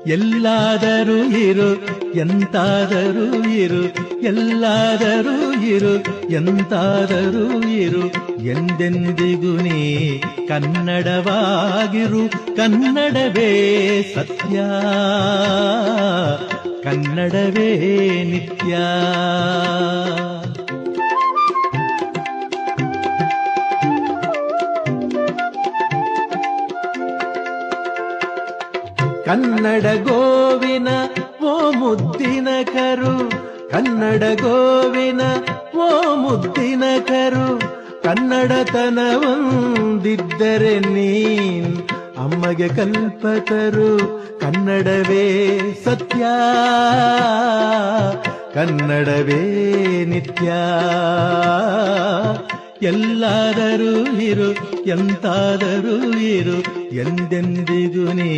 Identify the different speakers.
Speaker 1: ಎಲ್ಲಾದರೂ ಇರು ಎಂತಾದರೂ ಇರು, ಎಲ್ಲಾದರೂ ಇರು ಎಂತಾದರೂ ಇರು, ಎಂದೆಂದಿಗೂ ನೀ ಕನ್ನಡವಾಗಿರು. ಕನ್ನಡವೇ ಸತ್ಯ, ಕನ್ನಡವೇ ನಿತ್ಯ. ಕನ್ನಡ ಗೋವಿನ ಓ ಮುದ್ದಿನ ಕರು, ಕನ್ನಡ ಗೋವಿನ ಓ ಮುದ್ದಿನ ಕರು, ಕನ್ನಡತನವೊಂದಿದ್ದರೆ ನೀನ್ ಅಮ್ಮಗೆ ಕಲ್ಪತರು. ಕನ್ನಡವೇ ಸತ್ಯ, ಕನ್ನಡವೇ ನಿತ್ಯ. ಎಲ್ಲಾದರೂ ಇರು ಎಂತಾದರೂ ಇರು, ಎಂದೆಂದಿಗೂ ನೀ